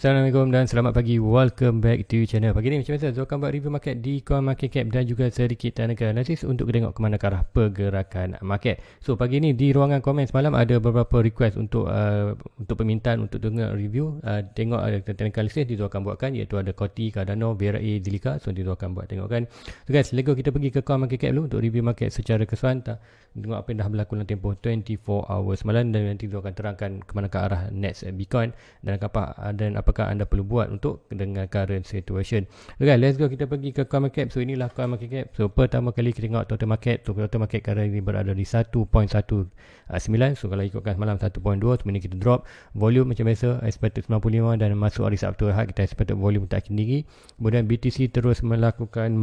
Assalamualaikum dan selamat pagi. Welcome back to channel. Pagi ni macam biasa Zul akan buat review market di coin market cap dan juga sedikit teknikal analisis untuk tengok ke mana arah pergerakan market. So pagi ni di ruangan komen semalam ada beberapa request untuk permintaan untuk tengok review, tengok ada technical analysis di Zul akan buatkan, iaitu ada Koti, Cardano, BRA, Zilliqa. So di Zul akan buat tengokkan. So guys, let's go, kita pergi ke coin market cap dulu untuk review market secara keseluruhan. Tengok apa yang dah berlaku dalam tempoh 24 hours semalam dan nanti Zul akan terangkan ke mana arah next Bitcoin dan apakah anda perlu buat untuk dengan current situation. Okay, let's go, kita pergi ke coin market cap. So inilah coin market cap. So pertama kali kita tengok total market. So total market kali ini berada di 1.19. So kalau ikutkan semalam 1.2, kemudian kita drop. Volume macam biasa expected 95 dan masuk hari Sabtu Ahad kita expected volume tak tinggi. Kemudian BTC terus melakukan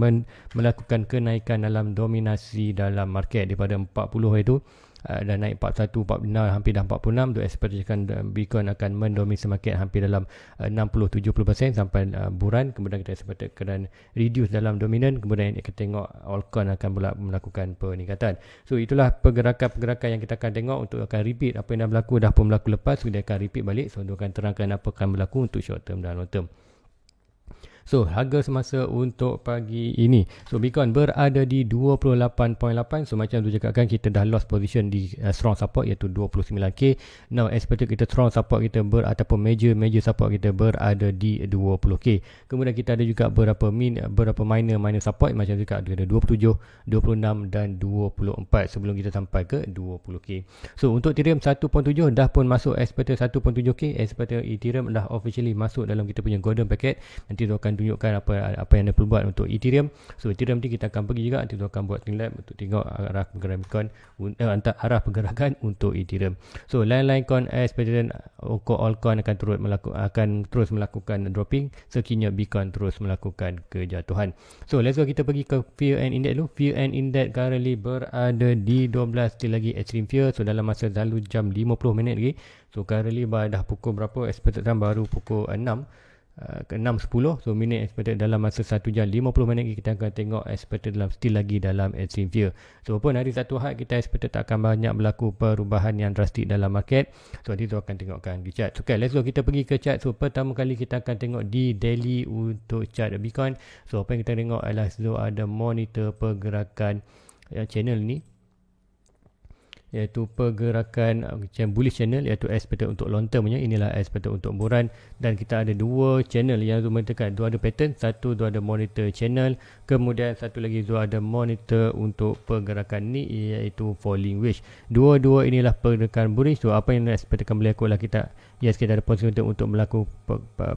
kenaikan dalam dominasi dalam market daripada 40 itu dan naik 41, 46, hampir dah 46. Untuk ekspektasikan Bitcoin akan mendominasi market hampir dalam 60-70% sampai bulan. Kemudian kita ekspektasikan reduce dalam dominan. Kemudian kita tengok altcoin akan pula melakukan peningkatan. So itulah pergerakan yang kita akan tengok untuk akan repeat apa yang dah berlaku, dah pun berlaku lepas. So dia akan repeat balik. So dia akan terangkan apa akan berlaku untuk short term dan long term. So, harga semasa untuk pagi ini. So, Bitcoin berada di 28.8. So, macam tu cakapkan, kita dah lost position di strong support iaitu 29k. Now, expected kita strong support kita ataupun major support kita berada di 20k. Kemudian kita ada juga beberapa minor support macam juga ada 27, 26 dan 24 sebelum kita sampai ke 20k. So, untuk Ethereum 1.7 dah pun masuk expected 1.7k. Expected Ethereum dah officially masuk dalam kita punya golden packet. Nanti tu akan tunjukkan apa yang anda perlu buat untuk Ethereum. So Ethereum ni kita akan pergi juga, nanti tu akan buat tingkat untuk tengok arah pergerakan Bitcoin, arah pergerakan untuk Ethereum. So lain-lain coin expected altcoin akan terus melakukan dropping sekiranya Bitcoin terus melakukan kejatuhan. So let's go, kita pergi ke Fear and Index dulu. Fear and Index currently berada di 12, still lagi extreme fear. So dalam masa lalu jam 50 minit lagi. So currently dah pukul berapa? Expected time baru pukul 6 ke 6.10. So minit expected dalam masa 1 jam 50 minit kita akan tengok expected still lagi dalam extreme fear. So pun hari Sabtu Ahad kita expected tak akan banyak berlaku perubahan yang drastik dalam market. So nanti tu akan tengokkan di chart. So, okay, let's go, kita pergi ke chart. So pertama kali kita akan tengok di daily untuk chart Bitcoin. So apa yang kita tengok adalah ada monitor pergerakan channel ni, iaitu pergerakan macam bullish channel, iaitu expected untuk long term punya. Inilah expected untuk bulan. Dan kita ada dua channel yang tu menentukan, dua ada pattern, satu tu ada monitor channel, kemudian satu lagi tu ada monitor untuk pergerakan ni, iaitu falling wedge. Dua-dua inilah pergerakan bullish. So apa yang expected akan berlaku lah kita ada position untuk melakukan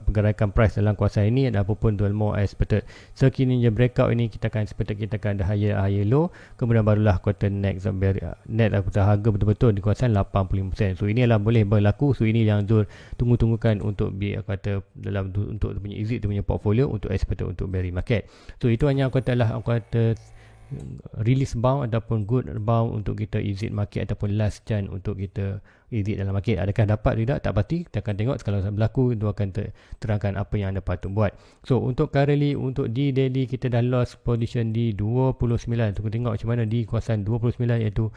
pergerakan price dalam kawasan ini. Dan apapun tu more expected sekiranya breakout ini kita akan ada higher low, kemudian barulah quarter next net harga betul-betul di kawasan 85%. So ini adalah boleh berlaku. So ini yang Zul tunggu-tunggukan untuk untuk punya exit punya portfolio untuk expected untuk bearish market. So itu hanya release bound ataupun good bound untuk kita exit market ataupun last chance untuk kita exit dalam market. Adakah dapat tidak, tak pasti. Kita akan tengok kalau berlaku, itu akan terangkan apa yang anda patut buat. So untuk currently untuk di daily kita dah lost position di 29. So kita tengok macam mana di kawasan 29, iaitu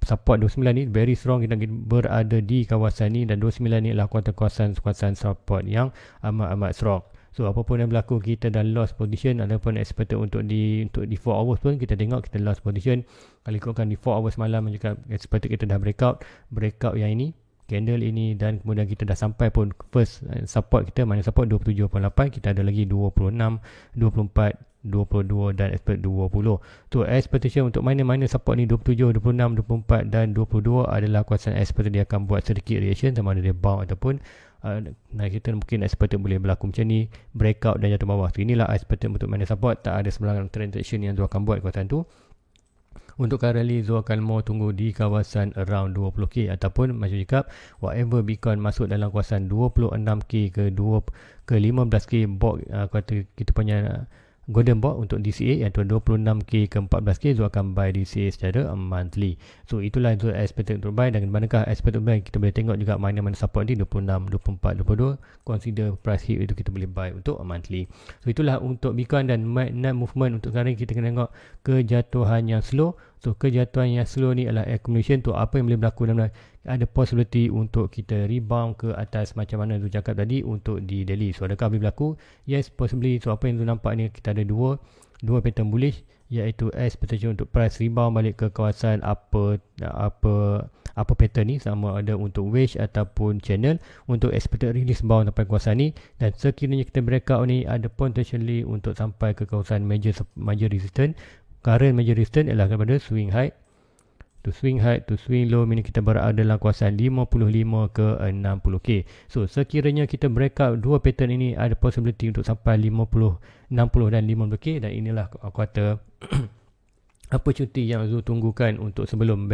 support 29 ni very strong. Kita berada di kawasan ni dan 29 ni adalah kawasan support yang amat strong. So apapun yang berlaku, kita dah lost position. Ataupun expected untuk di 4 hours pun kita tengok kita lost position. Kalau ikutkan di 4 hours malam juga expected kita dah breakout yang ini, candle ini, dan kemudian kita dah sampai pun first support kita, mana support 27.8, kita ada lagi 26, 24, 22 dan expect 20. So expectation untuk mana support ni 27, 26, 24 dan 22 adalah kawasan expected dia akan buat sedikit reaction, sama ada dia bounce ataupun kita mungkin expected boleh berlaku macam ni, breakout dan jatuh bawah. So inilah expected untuk mana support. Tak ada seberangan transaction yang Zul akan buat kawasan tu. Untuk currently Zul akan mau tunggu di kawasan around 20k ataupun macam cakap whatever Bitcoin masuk dalam kawasan 26k ke 15k box kita punya golden box untuk DCA, iaitu 26k ke 14k. Zul akan buy DCA secara monthly. So itulah Zul expected untuk buy. Dan manakah expected buy, kita boleh tengok juga mana support di 26, 24, 22. Consider price hit itu kita boleh buy untuk monthly. So itulah untuk Bitcoin. Dan net movement untuk sekarang kita kena tengok kejatuhan yang slow. So kejatuhan yang slow ni adalah accumulation tu. Apa yang boleh berlaku dalam ada possibility untuk kita rebound ke atas macam mana tu cakap tadi untuk di daily. So adakah boleh berlaku? Yes, possibly. So apa yang tu nampak ni, kita ada dua pattern bullish, iaitu expectation untuk price rebound balik ke kawasan apa pattern ni, sama ada untuk wedge ataupun channel, untuk expected release bound sampai kawasan ni. Dan sekiranya kita breakout ni, ada potentially untuk sampai ke kawasan major resistance. Current major resistance adalah kepada swing high to swing low, meaning kita berada dalam kawasan 55 ke 60k. So sekiranya kita breakout dua pattern ini, ada possibility untuk sampai 50, 60 dan 50k. Dan inilah kuartal apa cuti yang Zul tunggukan untuk sebelum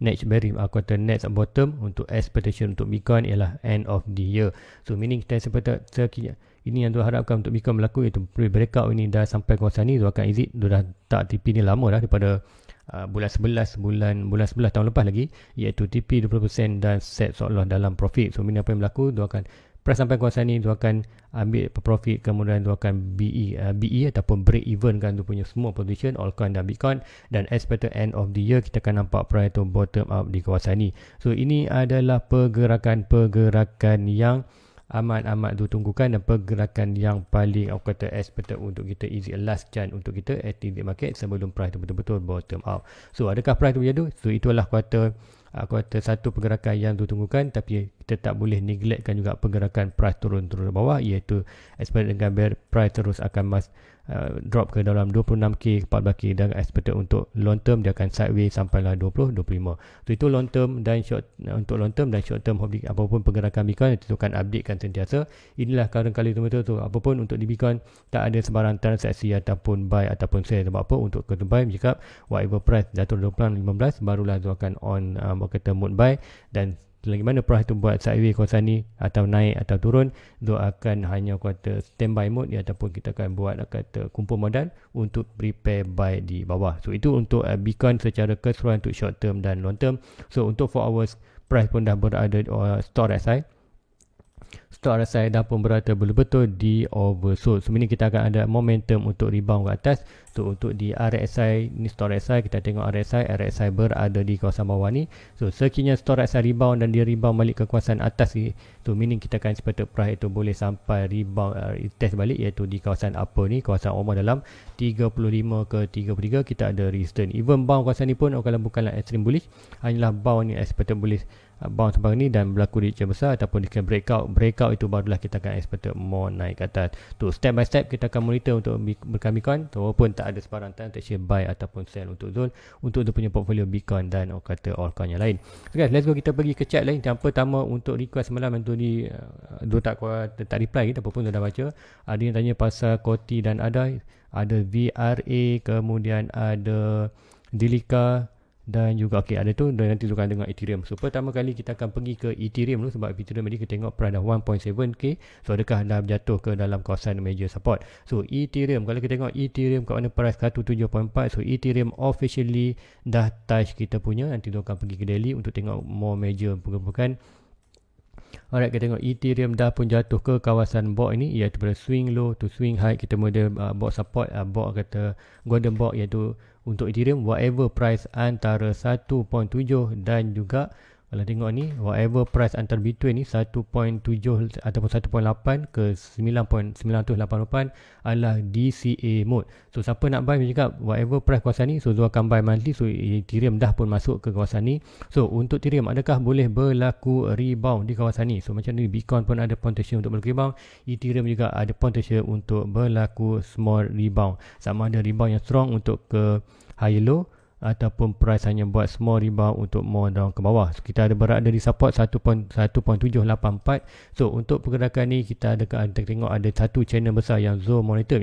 next kuartal next bottom untuk expectation untuk Bitcoin ialah end of the year. So meaning kita sekiranya ini yang Zul harapkan untuk Bitcoin berlaku, iaitu breakout ini dah sampai kawasan ni, Zul akan exit. Zul dah tak TP ni lama dah, daripada bulan 11 tahun lepas lagi, iaitu TP 20% dan set seolah dalam profit. So meaning apa yang berlaku, Zul akan price sampai kawasan ni, Zul akan ambil profit, kemudian Zul akan BE ataupun break even kan Zul punya semua position altcoin dan Bitcoin. Dan expected end of the year kita akan nampak price tu bottom up di kawasan ni. So ini adalah pergerakan yang amat Zul tunggukan, dan pergerakan yang paling aku kata expected untuk kita exit, last chance untuk kita exit market sebelum price tu betul-betul bottom out. So adakah price tu berjadu? So itulah kuartal satu pergerakan yang Zul tunggukan, tapi kita tak boleh neglectkan juga pergerakan price turun bawah, iaitu expected dengan price terus akan drop ke dalam 26k, 14k, dan expected untuk long term dia akan sideways sampailah 20-25. So itu long term dan short term apapun pergerakan Bitcoin itu akan updatekan sentiasa. Inilah kali betul-betul apapun untuk di Bitcoin, tak ada sebarang transaksi ataupun buy ataupun sell. Sebab apa? Untuk kita buy jika whatever price jatuh 15 barulah tu akan on kata mode buy. Dan lagi mana price tu buat sideways kawasan ni atau naik atau turun, tu akan hanya kata standby mode ataupun kita akan buat kata kumpul modal untuk prepare buy di bawah. So itu untuk Bitcoin secara keseluruhan untuk short term dan long term. So untuk 4 hours price pun dah berada store RSI dah pun berada betul-betul di oversold. So ini kita akan ada momentum untuk rebound ke atas. So untuk di RSI ni, store RSI, kita tengok RSI berada di kawasan bawah ni. So sekiranya store RSI rebound dan dia rebound balik ke kawasan atas ni, so meaning kita akan expected price itu boleh sampai rebound test balik, iaitu di kawasan upper ni, kawasan almost dalam 35 ke 33 kita ada resistance. Even bound kawasan ni pun kalau bukanlah extreme bullish, hanyalah bound ni expected bullish bounce sebagainya ni, dan berlaku di reaction besar ataupun di breakout itu barulah kita akan expected more naik ke atas. Tu step by step kita akan monitor untuk Bitcoin, walaupun tak ada sebarang transaction buy ataupun sell untuk Zul punya portfolio Bitcoin dan kata altcoin yang lain. So guys, let's go, kita pergi ke chat lain. Yang pertama untuk request semalam yang tu di Zul tak reply kita, apapun Zul dah baca. Ada yang tanya pasal Koti dan ada VRA, kemudian ada Dilika, dan juga ada tu, dan nanti tu akan dengar Ethereum. So pertama kali kita akan pergi ke Ethereum dulu, sebab Ethereum tadi kita tengok price dah 1.7k. So adakah dah jatuh ke dalam kawasan major support. So Ethereum, kalau kita tengok Ethereum kat mana price 17.4, so Ethereum officially dah touch kita punya. Nanti tu akan pergi ke daily untuk tengok more major pergerakan. Alright, kita tengok Ethereum dah pun jatuh ke kawasan block ini, iaitu pada swing low to swing high. Kita mula block support, block kata golden block, iaitu untuk Ethereum whatever price antara 1.7 dan juga kalau tengok ni whatever price antara between ni 1.7 ataupun 1.8 ke 9.988 adalah DCA mode. So siapa nak buy cakap whatever price kawasan ni, so Zul akan buy monthly. So Ethereum dah pun masuk ke kawasan ni. So untuk Ethereum, adakah boleh berlaku rebound di kawasan ni? So macam ni Bitcoin pun ada potential untuk berlaku rebound, Ethereum juga ada potential untuk berlaku small rebound. Sama ada rebound yang strong untuk ke high low ataupun price hanya buat small rebound untuk more down ke bawah. So kita ada berada di support 1.784. So untuk pergerakan ni kita tengok ada satu channel besar yang Zul monitor,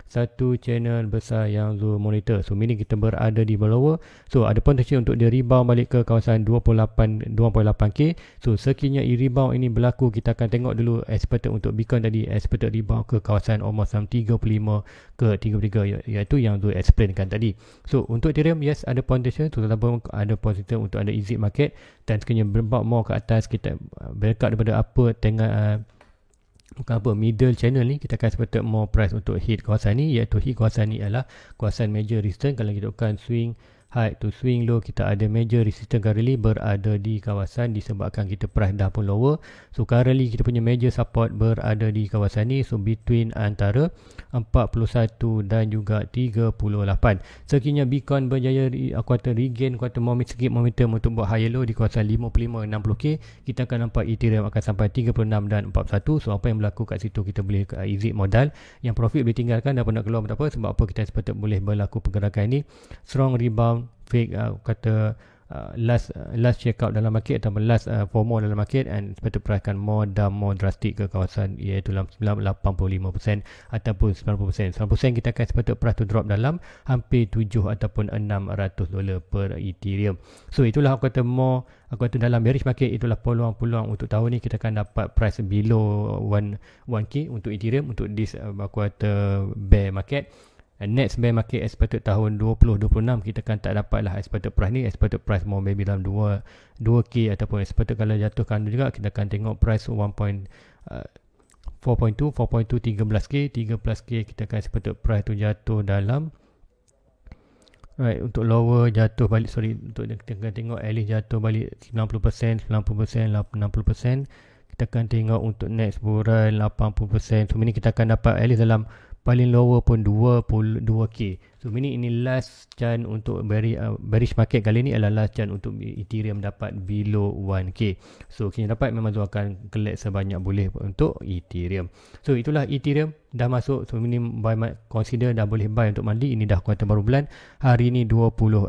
satu channel besar yang Zul monitor. So meaning kita berada di bawah. So ada potential untuk dia rebound balik ke kawasan 2.8k. So sekiranya rebound ini berlaku, kita akan tengok dulu expected untuk Bitcoin tadi, expected rebound ke kawasan almost 35 ke 33, iaitu yang Zul explainkan tadi. So untuk Ethereum, yes ada potential, terutama ada potential untuk ada exit market. Dan sekiranya berbaut more ke atas, kita berdekat daripada upper tengah middle channel ni, kita akan expected more price untuk hit kawasan ni, iaitu hit kawasan ni adalah kawasan major resistance. Kalau kita akan swing high to swing low, kita ada major resistance currently berada di kawasan disebabkan kita price dah pun lower. So currently kita punya major support berada di kawasan ni, so between antara 41 dan juga 38. Sekiranya Bitcoin berjaya kuartal regain kuartal sikit momentum untuk buat higher low di kawasan 55-60k, kita akan nampak Ethereum akan sampai 36 dan 41. So apa yang berlaku kat situ, kita boleh exit modal, yang profit boleh tinggalkan dan pun nak keluar tak apa. Sebab apa kita sepatutnya boleh berlaku pergerakan ini strong rebound fake last check out dalam market ataupun last FOMO dalam market, and sepatutnya perhatikan more drastic ke kawasan iaitu dalam 85% ataupun 90%. 90% kita akan sepatutnya price to drop dalam hampir 7 ataupun $600 per Ethereum. So itulah aku kata dalam bearish market, itulah peluang-peluang untuk tahun ni kita akan dapat price below 1k untuk Ethereum untuk this aku kata bear market. Next bear market expected tahun 2026 kita kan tak dapat lah expected price ni. Expected price more maybe dalam 2k ataupun expected kalau jatuhkan juga kita akan tengok price 4.2 13k kita akan expected price tu jatuh dalam untuk lower jatuh balik, untuk kita akan tengok at least jatuh balik 90%, 60%, 60%. Kita akan tengok untuk next bulan 80%. So ini kita akan dapat at least dalam paling lower pun 22k. So ini last chance untuk bearish market kali ni adalah last chance untuk Ethereum dapat below 1k. So kita dapat memang tu akan collect sebanyak boleh untuk Ethereum. So itulah Ethereum dah masuk. So ini consider dah boleh buy untuk mandi. Ini dah kuartal baru bulan. Hari ni 28.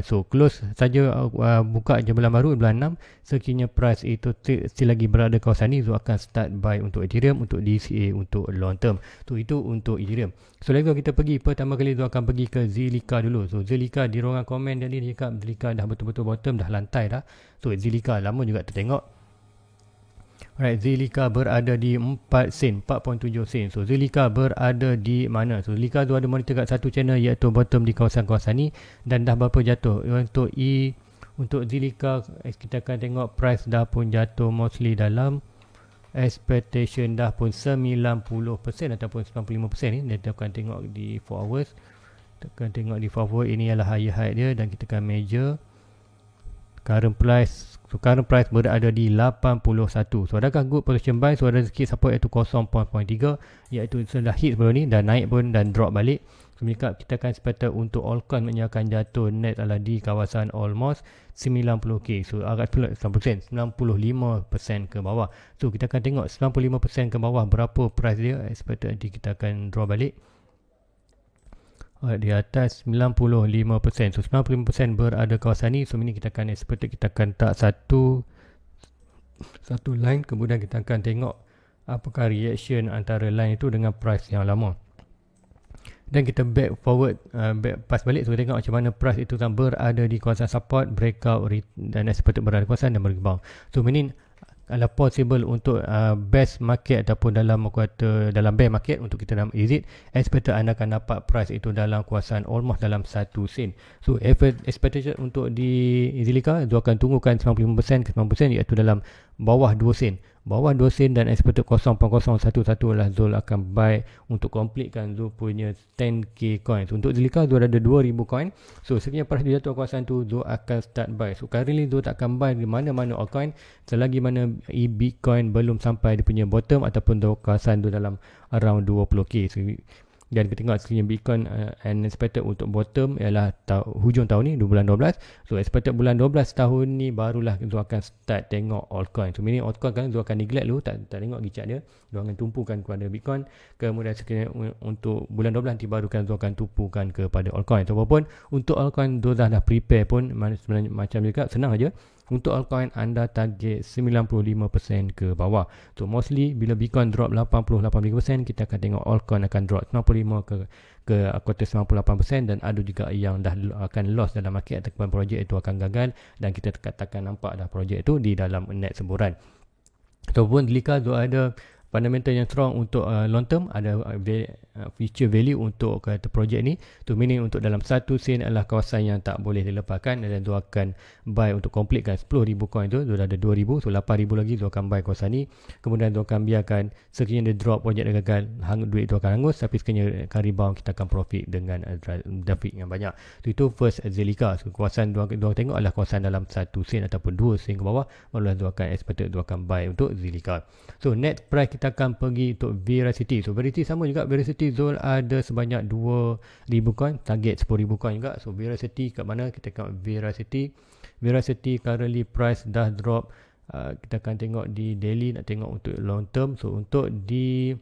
So close saja buka je bulan baru bulan 6. Sekiranya price itu still lagi berada kawasan ni, so akan start buy untuk Ethereum, untuk DCA, untuk long term. So itu untuk Ethereum. So lagi kita pergi pertama kali tu akan pergi ke Zilliqa dulu. So Zilliqa di ruangan komen tadi dia cakap Zilliqa dah betul-betul bottom, dah lantai dah. So Zilliqa lama juga tertengok. Alright, Zilliqa berada di 4 sen, 4.7 sen. So Zilliqa berada di mana? So Zilliqa tu ada monitor kat satu channel iaitu bottom di kawasan-kawasan ni dan dah berapa jatuh. Untuk Zilliqa kita akan tengok price dah pun jatuh mostly dalam expectation dah pun 90% ataupun 95% ni. Kita akan tengok di 4 hours. Kita akan tengok di 4 hours, ini adalah higher high dia dan kita akan measure current price. So current price berada di 81. So adakah good position buy? So ada sikit support iaitu 0.3 iaitu sudah hit sebelum ni dan naik pun dan drop balik. So kita akan expect untuk altcoin akan jatuh net adalah di kawasan almost 90k. So agak 90%, 95% ke bawah. So kita akan tengok 95% ke bawah berapa price dia. Expect nanti kita akan draw balik. Di atas 95%. So 95% berada kawasan ni. So ini kita akan expect kita akan tak satu line, kemudian kita akan tengok apakah reaction antara line itu dengan price yang lama. Dan kita back pass balik. So kita tengok macam mana price itu kan berada di kawasan support, breakout dan expected berada di kawasan dan berkembang. So ini adalah possible untuk best market ataupun dalam bear market untuk kita dalam exit. Expected anda akan dapat price itu dalam kawasan almost dalam 1 sen. So expectation untuk di Zilliqa itu akan tunggukan 95% ke 90% iaitu dalam bawah 2 sen. Bawah 2 sen dan expected 0.011 lah Zul akan buy untuk completekan Zul punya 10k coin. So untuk Zilliqa Zul ada 2000 coin. So sekiranya price dia jatuh kawasan tu, Zul akan start buy. So currently Zul tak akan buy di mana-mana altcoin selagi mana Bitcoin belum sampai dia punya bottom ataupun kawasan tu dalam around 20k. So, dan kita tengok sekiranya Bitcoin and expected untuk bottom ialah hujung tahun ni, bulan 12. So expected bulan 12 tahun ni barulah Zul akan start tengok altcoin. So meaning altcoin kan Zul akan neglect dulu, tak tengok gicap dia. Zul akan tumpukan kepada Bitcoin. Kemudian sekiranya untuk bulan 12 nanti baru kan Zul akan tumpukan kepada altcoin. So walaupun untuk altcoin Zul dah prepare pun sebenarnya macam juga senang aja. Untuk altcoin anda target 95% ke bawah. So mostly bila Bitcoin drop 80-85%, kita akan tengok altcoin akan drop 95 ke kuartal 98% dan ada juga yang dah akan loss dalam market ataupun projek itu akan gagal dan kita takkan nampak dah projek itu di dalam net semburan. Ataupun Zilliqa ada fundamental yang strong untuk long term, ada future value untuk kata projek ni. Tu meaning untuk dalam 1 sen adalah kawasan yang tak boleh dilepaskan, dan tu akan buy untuk completekan 10,000 coin tu. Tu dah ada 2,000, so 8,000 lagi tu akan buy kawasan ni. Kemudian tu akan biarkan sekiranya dia drop, projek dia gagal, duit tu akan hangus, tapi sekiranya akan rebound, kita akan profit dengan profit yang banyak. Itu first Zilliqa. So kawasan dua tengok adalah kawasan dalam 1 sen ataupun 2 sen ke bawah, barulah tu akan expected tu akan buy untuk Zilliqa. So next price kita akan pergi untuk Veracity. So Veracity sama juga, Veracity Zul ada sebanyak 2,000 coin, target 10,000 coin juga. So Veracity kat mana? Kita tengok Veracity currently price dah drop. Kita akan tengok di daily, nak tengok untuk long term. So untuk dia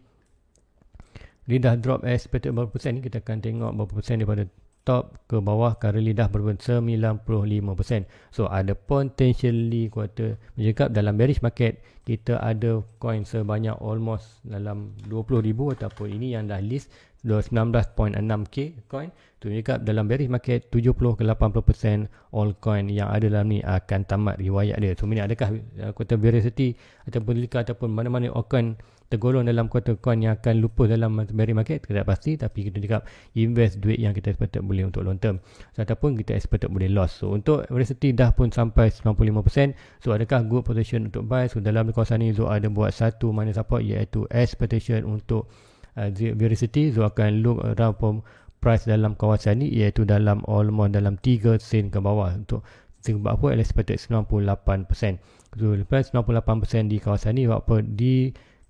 dah drop expected berapa persen ni, kita akan tengok berapa persen daripada top ke bawah. Currently dah berapa? 95%. So ada potentially kuartal mencakap dalam bearish market kita ada coin sebanyak almost dalam 20,000 ataupun ini yang dah list 19.6k coin. Tu mencakap dalam bearish market 70 ke 80% all coin yang ada dalam ni akan tamat riwayat dia. So ini adakah kuartal Veracity ataupun Zilliqa ataupun mana-mana all coin tergolong dalam kuartal coin yang akan lupus dalam bearish market? Tidak pasti, tapi kita cakap invest duit yang kita expected boleh untuk long term, ataupun kita expected boleh loss. So untuk Veracity dah pun sampai 95%. So adakah good position untuk buy? So dalam kawasan ni Zo ada buat satu mana support, iaitu expectation untuk Veracity. Zo akan look around from price dalam kawasan ni, iaitu dalam almost dalam 3 sen ke bawah. Untuk sebab apa? Expected 98%. So lepas 98% di kawasan ni, sebab apa?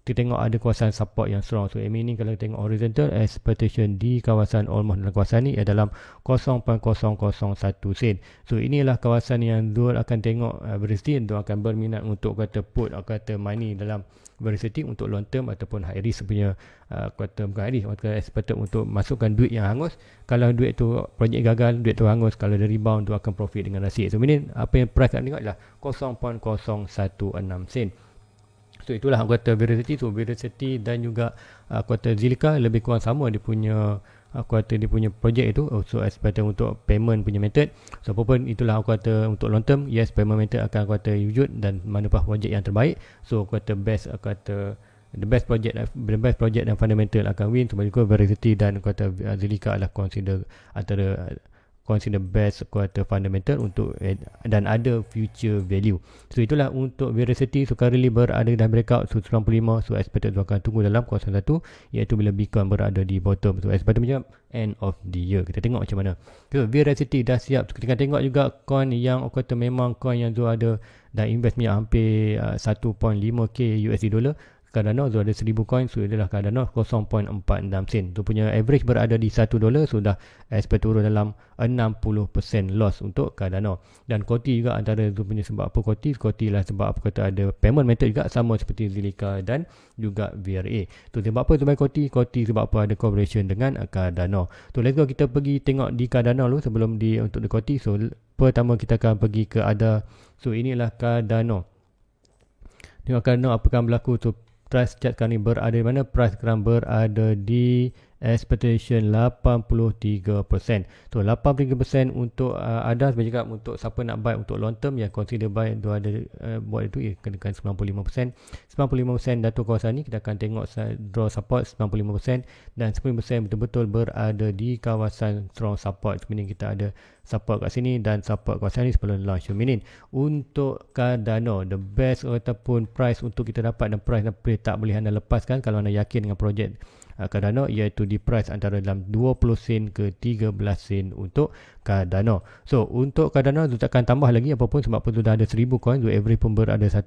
Kita tengok ada kawasan support yang strong. So meaning kalau tengok horizontal expectation di kawasan almost dalam kawasan ni dalam 0.001 sen. So inilah kawasan yang Zul akan tengok Veracity. Zul akan berminat untuk kata put atau kata money dalam Veracity untuk long term ataupun high risk punya kata bukan high risk, kata expected untuk masukkan duit yang hangus. Kalau duit tu projek gagal, duit tu hangus, kalau dia rebound tu akan profit dengan rasik. So meaning apa yang price kat tengok adalah 0.016 sen. So itulah aku kata Veracity. So Veracity dan juga aku kata Zilliqa lebih kurang sama dia punya dia punya projek itu. So expected untuk payment punya method. So apapun itulah aku kata untuk long term, yes, payment method akan aku kata wujud dan manapun projek yang terbaik. So aku kata the best project dan fundamental akan win. Sebab itu Veracity dan aku kata Zilliqa adalah consider best kuartal fundamental untuk dan ada future value. So itulah untuk Veracity. So currently berada dalam breakout 95. So expected akan tunggu dalam kawasan 1, iaitu bila Bitcoin berada di bottom. So expected macam end of the year. Kita tengok macam mana. So Veracity dah siap. So, kita akan tengok juga coin yang kata memang coin yang tu ada dah invest hampir 1.5k USD dollar. Cardano tu ada 1000 coin. So adalah Cardano 0.46 sen. Tu punya average berada di $1. So dah expect turun dalam 60% loss untuk Cardano. Dan Coty juga antara tu punya sebab apa Coty lah sebab apa kata ada payment method juga sama seperti Zilliqa dan juga VRA. Tu sebab apa tu main Coty sebab apa ada collaboration dengan Cardano. Tu let's go kita pergi tengok di Cardano dulu sebelum untuk di Coty. So pertama kita akan pergi ke so inilah Cardano. Tengok Cardano apa akan berlaku tu. Price chart sekarang ni berada di mana? Price sekarang berada di expectation 83%. So 83% untuk ada sebenarnya untuk siapa nak buy untuk long term yang consider buy tu ada buat itu kenakan 95%. 95% datuk kawasan ni kita akan tengok draw support 95% dan 10% betul-betul berada di kawasan strong support. Meaning kita ada support kat sini dan support kawasan ni sebelum launch. So meaning untuk Cardano the best ataupun price untuk kita dapat dan price tak boleh anda lepaskan kalau anda yakin dengan projek Cardano, iaitu di price antara dalam 20 sen ke 13 sen untuk Cardano. So untuk Cardano tu takkan tambah lagi apapun sebab pun sudah ada 1000 coin. So average pun berada 1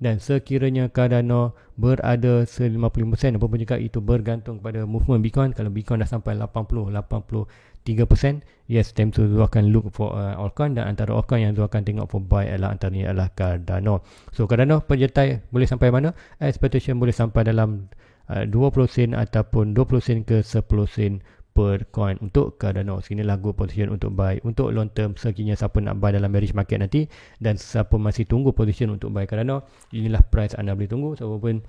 dan sekiranya Cardano berada 50% apapun juga itu bergantung pada movement Bitcoin. Kalau Bitcoin dah sampai 83%, yes, time tu akan look for altcoin dan antara altcoin yang tu akan tengok for buy antaranya adalah Cardano. So Cardano penjetai boleh sampai mana? Expectation boleh sampai dalam 20 sen ataupun 20 sen ke 10 sen per coin untuk Cardano. Sinilah good position untuk buy untuk long term sekiranya siapa nak buy dalam bearish market nanti dan siapa masih tunggu position untuk buy Cardano. Inilah price anda boleh tunggu. So pun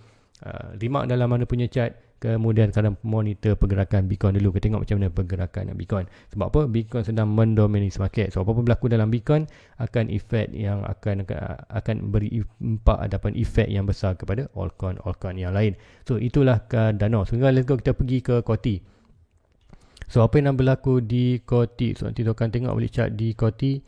remark dalam mana punya chart Kemudian sekarang monitor pergerakan Bitcoin dulu. Kita tengok macam mana pergerakan Bitcoin. Sebab apa? Bitcoin sedang mendominasi market. So apa-apa berlaku dalam Bitcoin akan efek yang akan beri impak ataupun efek yang besar kepada altcoin yang lain. So itulah Cardano. So let's go, kita pergi ke Coty. So apa yang berlaku di Coty? So nanti kita akan tengok boleh chart di Coty.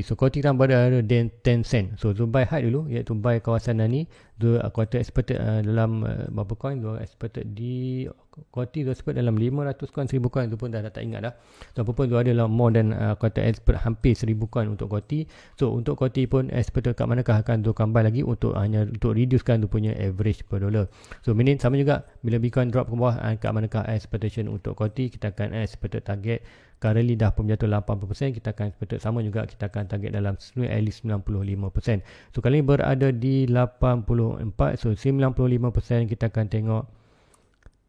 So Coty kan berada di 10 sen. So buy high dulu, iaitu buy kawasan ni. Quarter expected dalam berapa coin? Expected di Coty expected dalam 500 coin, 1000 coin. Tu pun dah tak ingat dah. So apa pun tu ada lah more than quarter expert hampir 1000 coin untuk Coty. So untuk Coty pun expected kat manakah akan tu buy lagi untuk hanya untuk reducekan tu punya average per dollar. So meaning sama juga bila Bitcoin drop ke bawah, kat manakah expectation untuk Coty, kita akan expected target currently dah pun jatuh 80%, kita akan expected sama juga, kita akan target dalam at least 95%. So kali ini berada di 84. So 95% kita akan tengok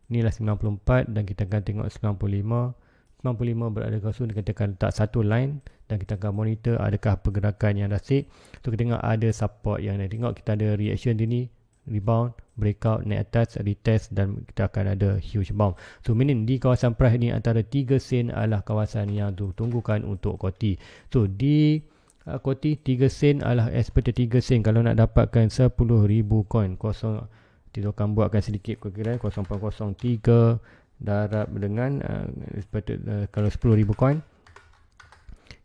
inilah 94 dan kita akan tengok 95 berada kat sini. Kita akan letak satu line dan kita akan monitor adakah pergerakan yang drastik. So kita tengok ada support yang nak tengok, kita ada reaction di ni, rebound, breakout, naik atas, retest dan kita akan ada huge bounce. So meaning di kawasan price ni antara 3 sen adalah kawasan yang tunggukan untuk Coty. So di Coty 3 sen adalah expected 3 sen kalau nak dapatkan 10,000 coin. Kita akan buatkan sedikit perkiraan 0.03 darab dengan expected kalau 10,000 coin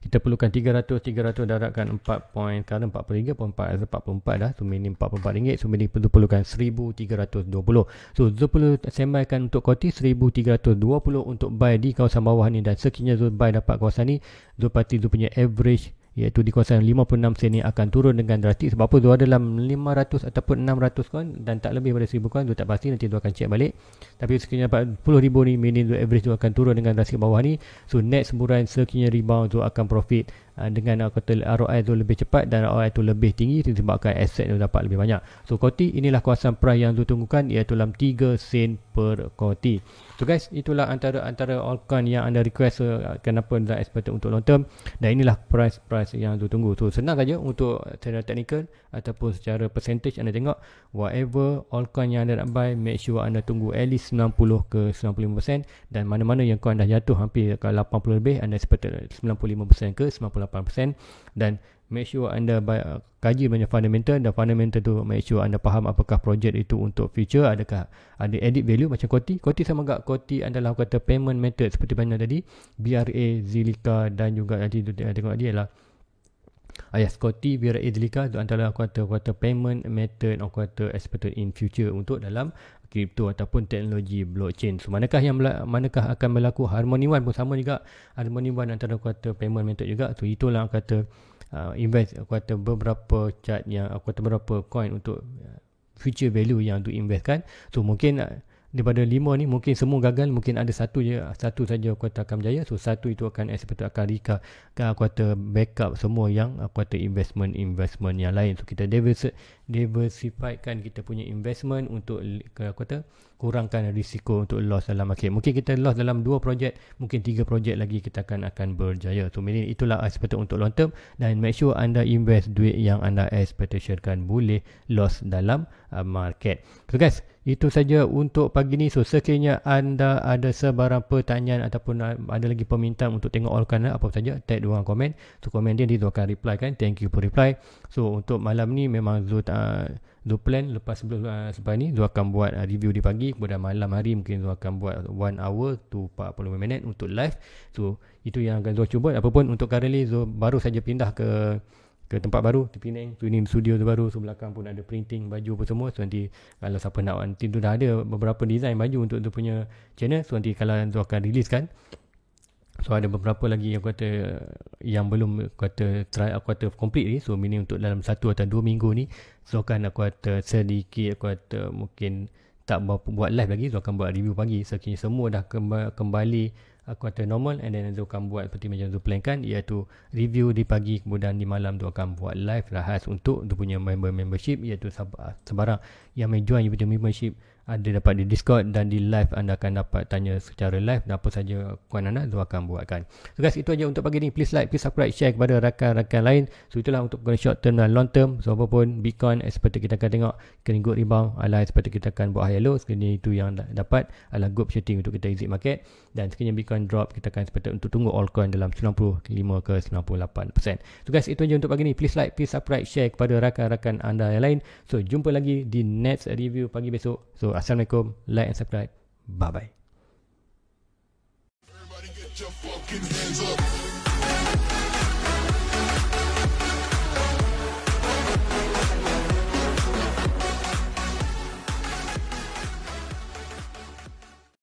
kita perlukan 300 darabkan 4 point, kerana 43.44 dah, so minim 44 ringgit, so minim perlukan 1320. So Zul perlu sembahkan untuk Coty 1320 untuk buy di kawasan bawah ni, dan sekiranya Zul buy dapat kawasan ni, Zul pasti Zul punya average iaitu di kawasan 56 sen ni akan turun dengan drastik. Sebab apa? Zul ada dalam 500 ataupun 600 coin dan tak lebih pada 1000 coin. Zul tak pasti, nanti Zul akan check balik. Tapi sekiranya dapat 10,000 ni, meaning Zul average Zul akan turun dengan drastik bawah ni. So net semburan sekiranya rebound Zul akan profit dengan kata ROI tu lebih cepat dan ROI tu lebih tinggi disebabkan aset tu dapat lebih banyak. So Coty inilah kawasan price yang tu tunggukan, iaitu dalam 3 sen per Coty. So guys, itulah antara altcoin yang anda request kenapa anda expected untuk long term, dan inilah price yang tu tunggu. So senang saja untuk secara technical ataupun secara percentage anda tengok whatever altcoin yang anda nak buy, make sure anda tunggu at least 90 ke 95%, dan mana-mana yang coin dah jatuh hampir ke 80 lebih, anda expected 95% ke 98%, dan make sure anda kaji banyak fundamental, dan fundamental tu make sure anda faham apakah projek itu untuk future, adakah ada added value macam Coty sama agak. Coty adalah kata payment method seperti mana tadi, BRA, Zilliqa, dan juga nanti tengok dia lah Coty, BRA, Zilliqa itu antara kata payment method atau kata expected in future untuk dalam kripto ataupun teknologi blockchain. So manakah akan berlaku? Harmony One pun sama juga. Harmony One antara kata payment method juga. So itulah kata invest kata beberapa chart yang kata beberapa coin untuk future value yang untuk investkan. So mungkin daripada 5 ni mungkin semua gagal, mungkin ada satu saja kuota akan berjaya. So satu itu akan akan kuota backup semua yang kuota investment yang lain. So kita diversifykan kita punya investment untuk kuota kurangkan risiko untuk loss dalam market. Mungkin kita loss dalam 2 projek, mungkin 3 projek lagi kita akan berjaya. So itulah expected untuk long term, dan make sure anda invest duit yang anda expectationkan boleh loss dalam market. So guys, itu saja untuk pagi ni. So sekiranya anda ada sebarang pertanyaan ataupun ada lagi permintaan untuk tengok altcoin apa saja, tag diorang komen. So komen dia akan reply kan. Thank you for reply. So untuk malam ni memang Zul plan lepas ni Zul akan buat review di pagi, kemudian malam hari mungkin Zul akan buat 1 hour to 45 minit untuk live. So itu yang akan Zul cuba. Apapun untuk currently Zul baru saja pindah ke tempat baru di Penang. So ini studio tu baru. So belakang pun ada printing baju apa semua. So nanti kalau siapa nak, nanti tu dah ada beberapa design baju untuk tu punya channel. So nanti kalau tu akan release kan. So ada beberapa lagi yang kata yang belum kata complete ni. So ini untuk dalam 1 atau 2 minggu ni so akan kata sedikit kata mungkin tak buat live lagi. So akan buat review pagi. Sekiranya semua dah kembali kuartal normal, and then Zul akan buat seperti macam Zul plankan, iaitu review di pagi, kemudian di malam Zul akan buat live rahas untuk Zul punya membership, iaitu sebarang yang may join you punya membership ada dapat di Discord, dan di live anda akan dapat tanya secara live dan apa saja kawan anda Zul akan buatkan. So guys, itu aja untuk pagi ni. Please like, please subscribe, share kepada rakan-rakan lain. So itulah untuk short term dan long term. So apapun Bitcoin seperti kita akan tengok kena good rebound, ala seperti kita akan buat high low. Sekiranya itu yang dapat adalah good shooting untuk kita exit market, dan sekiranya Bitcoin drop kita akan seperti untuk tunggu altcoin dalam 95 ke 98%. So guys, itu aja untuk pagi ni. Please like, please subscribe, share kepada rakan-rakan anda yang lain. So jumpa lagi di next review pagi besok. So assalamualaikum, like and subscribe. Bye bye. Everybody get your fucking hands up.